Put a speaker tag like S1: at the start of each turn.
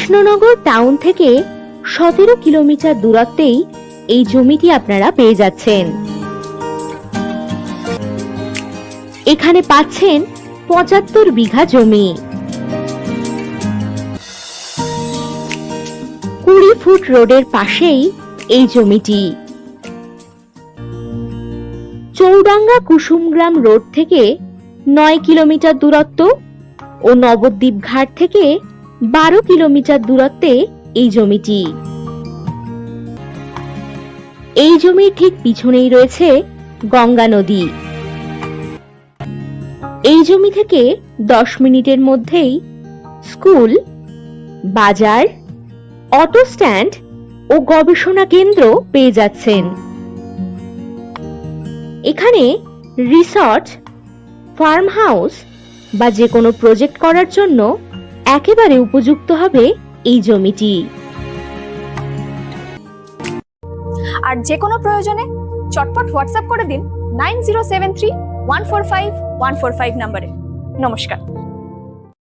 S1: Krishnanagar town থেকে 17 kilometre দূরত্বেই এই জমিটি আপনারা পেয়ে যাচ্ছেন। এখানে পাচ্ছেন 75 বিঘা জমি। 20 ফুট রোডের পাশেই এই জমিটি। চৌডাঙ্গা কুসুমগ্রাম রোড থেকে 9 কিলোমিটার দূরত্ব ও নবদ্বীপ ঘাট থেকে 12 কিলোমিটার দূরত্বে এই জমিটি। এই জমির ঠিক পিছনেই রয়েছে গঙ্গা নদী। এই জমি থেকে 10 মিনিটের মধ্যেই স্কুল, বাজার, অটো স্ট্যান্ড ও গবেষণা কেন্দ্র পেয়ে যাচ্ছেন। এখানে রিসর্ট, ফার্ম হাউস বা যে কোনো প্রজেক্ট করার জন্য একেবারে উপযুক্ত হবে এই জমিটি।
S2: আর যে কোনো প্রয়োজনে চটপট হোয়াটসঅ্যাপ করে দিন 9073145145 নম্বরে। নমস্কার।